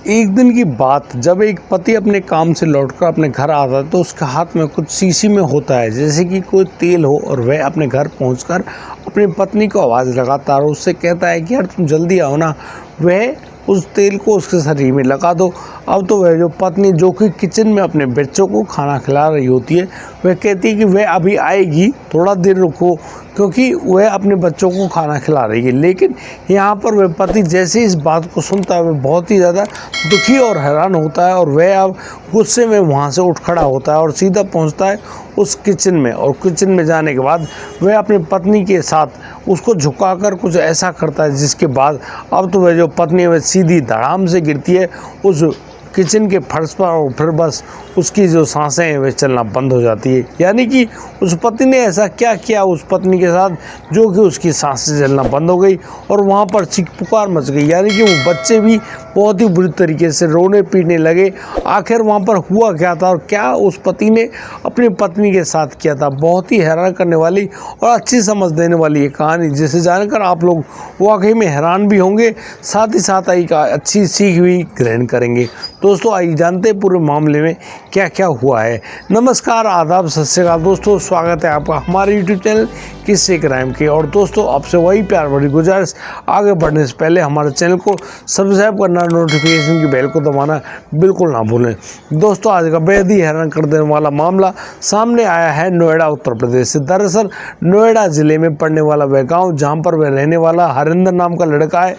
एक दिन की बात, जब एक पति अपने काम से लौटकर अपने घर आता है तो उसके हाथ में कुछ शीशी में होता है जैसे कि कोई तेल हो, और वह अपने घर पहुंचकर अपनी पत्नी को आवाज़ लगाता है और उससे कहता है कि यार तुम जल्दी आओ ना, वह उस तेल को उसके शरीर में लगा दो। अब तो वह जो पत्नी, जो कि किचन में अपने बच्चों को खाना खिला रही होती है, वह कहती है कि वह अभी आएगी, थोड़ा देर रुको, क्योंकि वह अपने बच्चों को खाना खिला रही है। लेकिन यहाँ पर वह पति जैसे इस बात को सुनता है वह बहुत ही ज़्यादा दुखी और हैरान होता है, और वह अब गुस्से में वहाँ से उठ खड़ा होता है और सीधा पहुँचता है उस किचन में। और किचन में जाने के बाद वह अपनी पत्नी के साथ उसको झुकाकर कुछ ऐसा करता है जिसके बाद अब तो वह जो पत्नी है वह सीधी धड़ाम से गिरती है उस किचन के फर्श पर, और फिर बस उसकी जो सांसें हैं वे चलना बंद हो जाती है। यानी कि उस पति ने ऐसा क्या किया उस पत्नी के साथ जो कि उसकी सांसें चलना बंद हो गई और वहाँ पर चीख पुकार मच गई। यानी कि वो बच्चे भी बहुत ही बुरी तरीके से रोने पीटने लगे। आखिर वहाँ पर हुआ क्या था और क्या उस पति ने अपनी पत्नी के साथ किया था, बहुत ही हैरान करने वाली और अच्छी समझ देने वाली ये कहानी, जिसे जानकर आप लोग वाकई में हैरान भी होंगे, साथ ही साथ एक अच्छी सीख भी ग्रहण करेंगे। दोस्तों आइए जानते हैं पूरे मामले में क्या क्या हुआ है। नमस्कार, आदाब, सत श्री अकाल दोस्तों, स्वागत है आपका हमारे YouTube चैनल किस्से क्राइम के। और दोस्तों आपसे वही प्यार भरी गुजारिश, आगे बढ़ने से पहले हमारे चैनल को सब्सक्राइब करना, नोटिफिकेशन की बेल को दबाना बिल्कुल ना भूलें। दोस्तों आज का बेहद ही हैरान कर देने वाला मामला सामने आया है नोएडा उत्तर प्रदेश से। दरअसल नोएडा ज़िले में पड़ने वाला वह गाँव जहाँ पर वह रहने वाला हरिंदर नाम का लड़का है,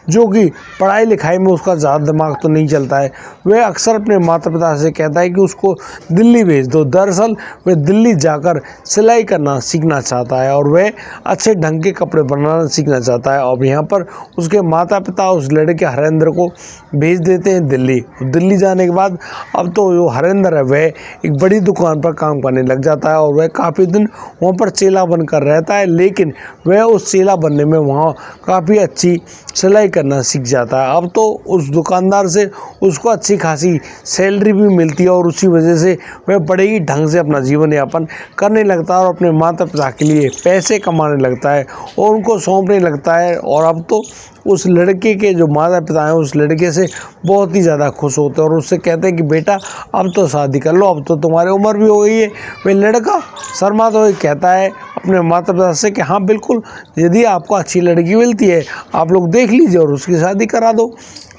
जो कि पढ़ाई लिखाई में उसका ज़्यादा दिमाग तो नहीं चलता है। वह अक्सर अपने माता पिता से कहता है कि उसको दिल्ली भेज दो। दरअसल वह दिल्ली जाकर सिलाई करना सीखना चाहता है और वह अच्छे ढंग के कपड़े बनाना सीखना चाहता है। और यहाँ पर उसके माता पिता उस लड़के हरेंद्र को भेज देते हैं दिल्ली। दिल्ली जाने के बाद अब तो जो हरेंद्र है वह एक बड़ी दुकान पर काम करने लग जाता है और वह काफ़ी दिन वहाँ पर चेला बनकर रहता है। लेकिन वह उस चेला बनने में वहाँ काफ़ी अच्छी सिलाई करना सीख जाता है। अब तो उस दुकानदार से उसको अच्छी खासी सैलरी भी मिलती है और उसी वजह से वह बड़े ही ढंग से अपना जीवन यापन करने लगता है और अपने माता पिता के लिए पैसे कमाने लगता है और उनको सौंपने लगता है। और अब तो उस लड़के के जो माता पिता हैं उस लड़के से बहुत ही ज़्यादा खुश होते हैं और उससे कहते हैं कि बेटा अब तो शादी कर लो, अब तो तुम्हारी उम्र भी हो गई है। वह लड़का शर्माता हुआ कहता है अपने माता पिता से कि हाँ बिल्कुल, यदि आपको अच्छी लड़की मिलती है आप लोग देख लीजिए और उसकी शादी करा दो।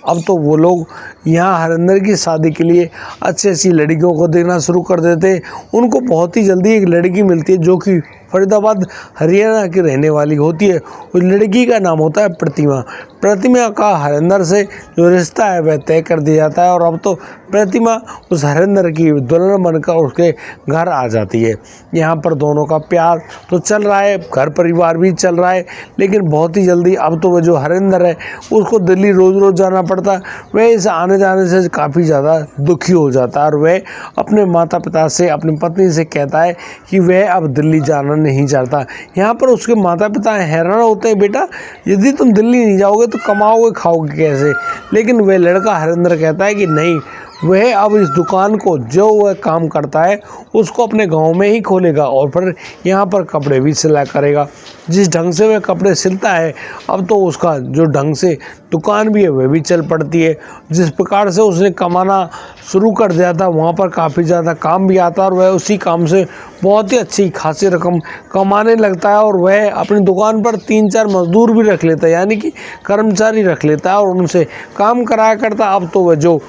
अब तो वो लोग यहाँ हरिंदर की शादी के लिए अच्छी अच्छी लड़कियों को देखना शुरू कर देते हैं। उनको बहुत ही जल्दी एक लड़की मिलती है जो कि फरीदाबाद हरियाणा की रहने वाली होती है। उस लड़की का नाम होता है प्रतिमा। प्रतिमा का हरिंदर से जो रिश्ता है वह तय कर दिया जाता है और अब तो प्रतिमा उस हरिंदर की दुल्हन बनकर उसके घर आ जाती है। यहाँ पर दोनों का प्यार तो चल रहा है, घर परिवार भी चल रहा है, लेकिन बहुत ही जल्दी अब तो वह जो हरिंदर है उसको दिल्ली रोज़ रोज़ जाना पड़ता है। वह इस आने जाने से काफ़ी ज़्यादा दुखी हो जाता है और वह अपने माता पिता से, अपनी पत्नी से कहता है कि वह अब दिल्ली जाना नहीं चाहता। यहाँ पर उसके माता पिता हैरान होते हैं, बेटा यदि तुम दिल्ली नहीं जाओगे तो कमाओगे खाओगे कैसे। लेकिन वह लड़का हरिंदर कहता है कि नहीं, वह अब इस दुकान को जो वह काम करता है उसको अपने गांव में ही खोलेगा और फिर यहाँ पर कपड़े भी सिला करेगा। जिस ढंग से वह कपड़े सिलता है अब तो उसका जो ढंग से दुकान भी है वह भी चल पड़ती है। जिस प्रकार से उसने कमाना शुरू कर दिया था वहाँ पर काफ़ी ज़्यादा काम भी आता है और वह उसी काम से बहुत ही अच्छी खासी रकम कमाने लगता है। और वह अपनी दुकान पर 3-4 मजदूर भी रख लेता है, यानी कि कर्मचारी रख लेता है और उनसे काम कराया करता। अब तो वह जो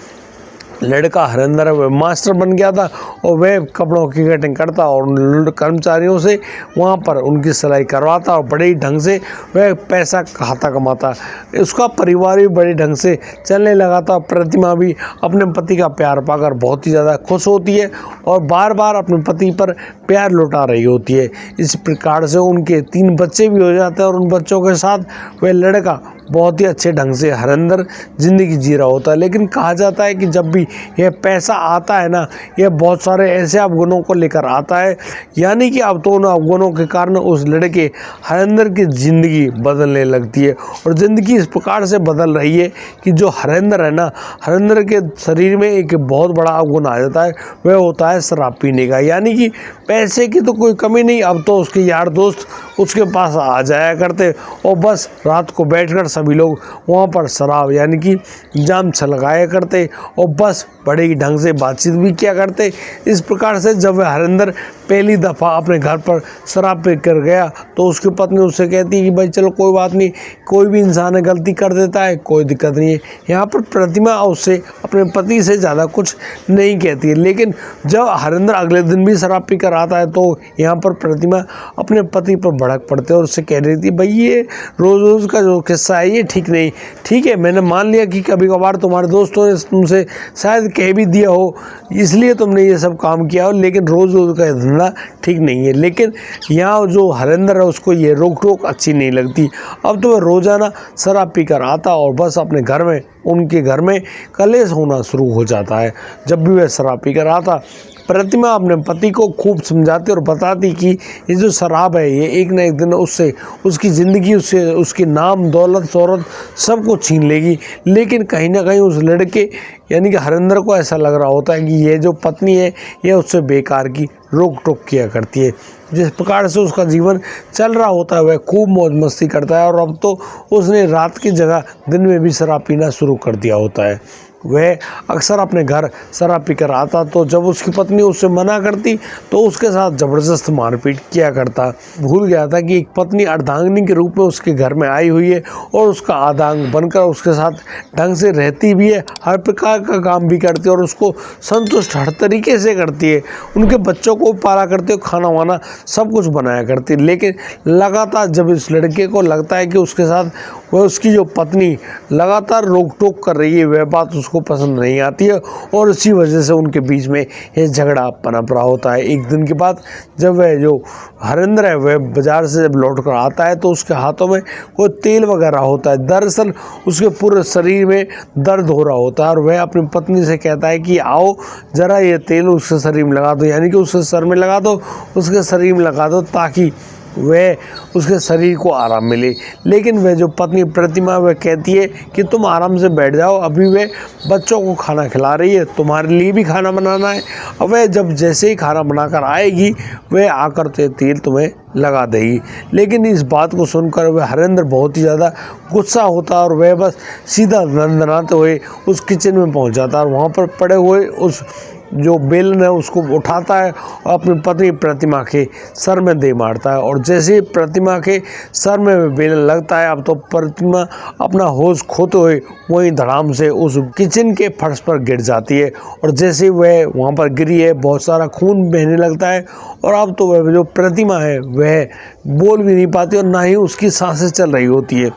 लड़का हरिंदर है वह मास्टर बन गया था और वह कपड़ों की कटिंग करता और कर्मचारियों से वहाँ पर उनकी सिलाई करवाता और बड़े ही ढंग से वह पैसा खाता कमाता। उसका परिवार भी बड़े ढंग से चलने लगा था। प्रतिमा भी अपने पति का प्यार पाकर बहुत ही ज़्यादा खुश होती है और बार बार अपने पति पर प्यार लौटा रही होती है। इस प्रकार से उनके 3 बच्चे भी हो जाते हैं और उन बच्चों के साथ वह लड़का बहुत ही अच्छे ढंग से हरिंदर ज़िंदगी जी रहा होता है। लेकिन कहा जाता है कि जब भी यह पैसा आता है ना, यह बहुत सारे ऐसे अवगुणों को लेकर आता है, यानी कि अब तो उन अवगुणों के कारण उस लड़के हरिंदर की ज़िंदगी बदलने लगती है। और ज़िंदगी इस प्रकार से बदल रही है कि जो हरिंदर है ना, हरिंदर के शरीर में एक बहुत बड़ा अवगुण आ जाता है, वह होता है शराब पीने का। यानी कि पैसे की तो कोई कमी नहीं, अब तो उसके यार दोस्त उसके पास आ जाया करते और बस रात को बैठकर सभी लोग वहाँ पर शराब यानी कि जाम छलकाया करते और बस बड़े ही ढंग से बातचीत भी किया करते। इस प्रकार से जब वह हरिंदर पहली दफ़ा अपने घर पर शराब पी कर गया तो उसकी पत्नी उससे कहती है कि भाई चलो कोई बात नहीं, कोई भी इंसान है गलती कर देता है, कोई दिक्कत नहीं है। यहाँ पर प्रतिमा उससे अपने पति से ज़्यादा कुछ नहीं कहती है। लेकिन जब हरिंदर अगले दिन भी शराब पी कर आता है तो यहाँ पर प्रतिमा अपने पति पर भड़क पड़ते और उससे कह रही थी भाई ये रोज़ रोज़ का जो किस्सा है ये ठीक नहीं। ठीक है, मैंने मान लिया कि कभी कभार तुम्हारे दोस्तों ने तुमसे शायद कह भी दिया हो इसलिए तुमने ये सब काम किया हो, लेकिन रोज़ रोज़ का धंधा ठीक नहीं है। लेकिन यहाँ जो हरिंदर है उसको ये रोक टोक अच्छी नहीं लगती। अब तो वह रोज़ाना शराब पीकर आता और बस अपने घर में उनके घर में कलेश होना शुरू हो जाता है। जब भी वह शराब पीकर आता प्रतिमा अपने पति को खूब समझाती और बताती कि ये जो शराब है ये एक न एक दिन उससे उसकी ज़िंदगी उससे उसकी नाम दौलत शोहरत सब कुछ छीन लेगी। लेकिन कहीं ना कहीं उस लड़के यानी कि हरिंदर को ऐसा लग रहा होता है कि ये जो पत्नी है ये उससे बेकार की रोक टोक किया करती है। जिस प्रकार से उसका जीवन चल रहा होता है वह खूब मौज मस्ती करता है और अब तो उसने रात की जगह दिन में भी शराब पीना शुरू कर दिया होता है। वह अक्सर अपने घर शराब पीकर आता तो जब उसकी पत्नी उससे मना करती तो उसके साथ ज़बरदस्त मारपीट किया करता। भूल गया था कि एक पत्नी अर्धांगिनी के रूप में उसके घर में आई हुई है और उसका आधांग बनकर उसके साथ ढंग से रहती भी है, हर प्रकार का काम भी करती है और उसको संतुष्ट हर तरीके से करती है। उनके बच्चों को पाला करती है, खाना वाना सब कुछ बनाया करती है। लेकिन लगातार जब इस लड़के को लगता है कि उसके साथ वह उसकी जो पत्नी लगातार रोक टोक कर रही है वह बात उसको पसंद नहीं आती है और इसी वजह से उनके बीच में ये झगड़ा पनप रहा होता है। एक दिन के बाद जब वह जो हरिंदर है वह बाज़ार से जब लौट कर आता है तो उसके हाथों में कोई तेल वगैरह होता है। दरअसल उसके पूरे शरीर में दर्द हो रहा होता है और वह अपनी पत्नी से कहता है कि आओ ज़रा ये तेल उसके शरीर में लगा दो, यानी कि उसके सर में लगा दो, उसके शरीर में लगा दो ताकि वह उसके शरीर को आराम मिले। लेकिन वह जो पत्नी प्रतिमा वह कहती है कि तुम आराम से बैठ जाओ, अभी वह बच्चों को खाना खिला रही है, तुम्हारे लिए भी खाना बनाना है। अब वह जब जैसे ही खाना बनाकर आएगी वह आकर तो तेल तुम्हें लगा देगी। लेकिन इस बात को सुनकर वह हरिंदर बहुत ही ज़्यादा गुस्सा होता और वह बस सीधा दंदनाते हुए उस किचन में पहुंच जाता और वहाँ पर पड़े हुए उस जो बेलन है उसको उठाता है और अपनी पत्नी प्रतिमा के सर में दे मारता है। और जैसे ही प्रतिमा के सर में बेलन लगता है अब तो प्रतिमा अपना होश खोते हुए वहीं धड़ाम से उस किचन के फर्श पर गिर जाती है और जैसे ही वह वहाँ पर गिरी है बहुत सारा खून बहने लगता है और अब तो वह जो प्रतिमा है वह बोल भी नहीं पाती और ना ही उसकी सांसें चल रही होती है।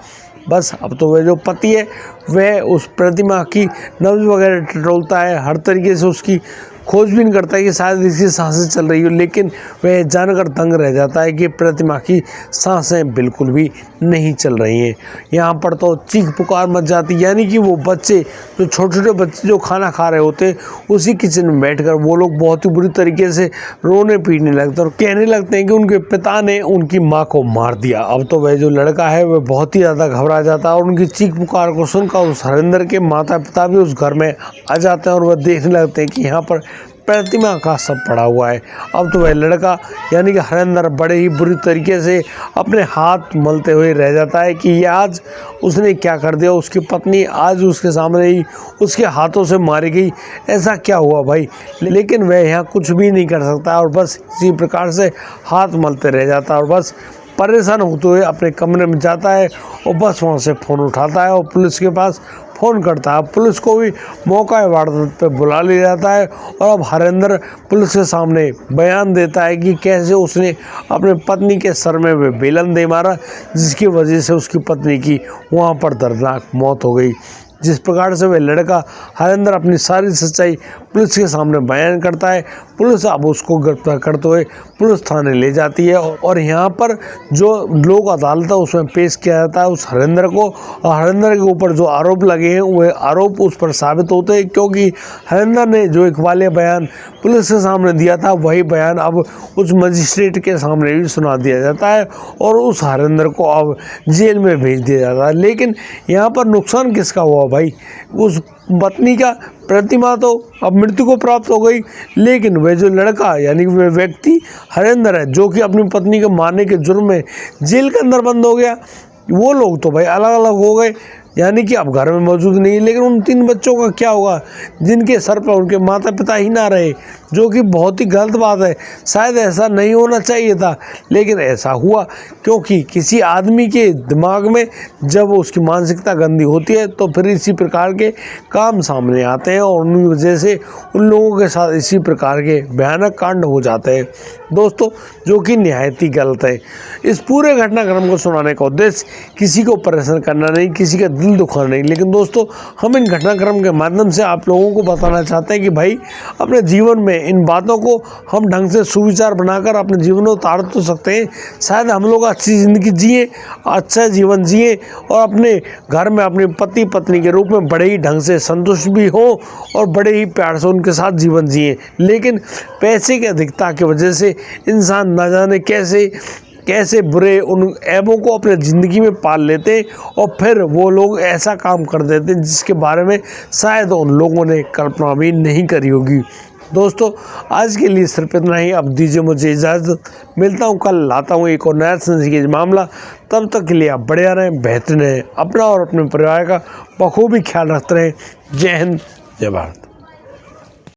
बस अब तो वह जो पति है वह उस प्रतिमा की नब्ज वगैरह टटोलता है, हर तरीके से उसकी खोजबीन करता है कि शायद इसकी सांसें चल रही हो। लेकिन वह जानकर दंग रह जाता है कि प्रतिमा की सांसें बिल्कुल भी नहीं चल रही हैं। यहाँ पर तो चीख पुकार मच जाती, यानी कि वो बच्चे जो छोटे छोटे बच्चे जो खाना खा रहे होते उसी किचन में बैठकर वो लोग बहुत ही बुरी तरीके से रोने पीटने लगते और कहने लगते हैं कि उनके पिता ने उनकी माँ को मार दिया। अब तो वह जो लड़का है वह बहुत ही ज़्यादा घबरा जाता है और उनकी चीख पुकार को सुनकर उस हरिंदर के माता पिता भी उस घर में आ जाते हैं और वह देखने लगते हैं कि यहाँ पर प्रतिमा का सब पड़ा हुआ है। अब तो वह लड़का यानी कि हरिंदर बड़े ही बुरी तरीके से अपने हाथ मलते हुए रह जाता है कि ये आज उसने क्या कर दिया, उसकी पत्नी आज उसके सामने ही उसके हाथों से मारी गई, ऐसा क्या हुआ भाई। लेकिन वह यहाँ कुछ भी नहीं कर सकता और बस इसी प्रकार से हाथ मलते रह जाता और बस परेशान होते हुए अपने कमरे में जाता है और बस वहाँ से फ़ोन उठाता है और पुलिस के पास फ़ोन करता है। पुलिस को भी मौका वारदात पे बुला लिया जाता है और अब हरिंदर पुलिस के सामने बयान देता है कि कैसे उसने अपने पत्नी के सर में वे बेलन दे मारा जिसकी वजह से उसकी पत्नी की वहाँ पर दर्दनाक मौत हो गई। जिस प्रकार से वह लड़का हरिंदर अपनी सारी सच्चाई पुलिस के सामने बयान करता है, पुलिस अब उसको गिरफ्तार करते हुए पुलिस थाने ले जाती है और यहाँ पर जो लोक अदालत है उसमें पेश किया जाता है उस हरिंदर को। और हरिंदर के ऊपर जो आरोप लगे हैं वह आरोप उस पर साबित होते हैं क्योंकि हरिंदर ने जो इकबालिया बयान पुलिस के सामने दिया था वही बयान अब उस मजिस्ट्रेट के सामने भी सुना दिया जाता है और उस हरिंदर को अब जेल में भेज दिया जाता है। लेकिन यहाँ पर नुकसान किसका हुआ भाई, उस पत्नी का प्रतिमा तो अब मृत्यु को प्राप्त हो गई, लेकिन वह जो लड़का यानी वह व्यक्ति हरेंद्र है, जो कि अपनी पत्नी को मारने के जुर्म में जेल के अंदर बंद हो गया, वो लोग तो भाई अलग अलग हो गए, यानी कि अब घर में मौजूद नहीं है। लेकिन उन 3 बच्चों का क्या होगा जिनके सर पर उनके माता पिता ही ना रहे, जो कि बहुत ही गलत बात है। शायद ऐसा नहीं होना चाहिए था, लेकिन ऐसा हुआ, क्योंकि किसी आदमी के दिमाग में जब उसकी मानसिकता गंदी होती है तो फिर इसी प्रकार के काम सामने आते हैं, और उन वजह से उन लोगों के साथ इसी प्रकार के भयानक कांड हो जाते हैं दोस्तों, जो कि निहायत ही गलत है। इस पूरे घटनाक्रम को सुनाने का उद्देश्य किसी को परेशान करना नहीं, किसी का दिल दुखाना नहीं, लेकिन दोस्तों हम इन घटनाक्रम के माध्यम से आप लोगों को बताना चाहते हैं कि भाई अपने जीवन में इन बातों को हम ढंग से सुविचार बनाकर अपने जीवन में उतार तो सकते हैं। शायद हम लोग अच्छी ज़िंदगी जिए, अच्छा जीवन जिए, और अपने घर में अपने पति पत्नी के रूप में बड़े ही ढंग से संतुष्ट भी हो और बड़े ही प्यार से उनके साथ जीवन जिए। लेकिन पैसे की अधिकता की वजह से इंसान न जाने कैसे बुरे उन ऐबों को अपने ज़िंदगी में पाल लेते हैं, और फिर वो लोग ऐसा काम कर देते हैं जिसके बारे में शायद उन लोगों ने कल्पना भी नहीं करी होगी। दोस्तों आज के लिए सिर्फ इतना ही, अब दीजिए मुझे इजाज़त, मिलता हूँ कल, लाता हूँ एक और नया जिंदगी मामला। तब तक के लिए आप बढ़िया रहें, बेहतरीन रहें, अपना और अपने परिवार का बखूबी ख्याल रखते रहें। जय हिंद, जय भारत।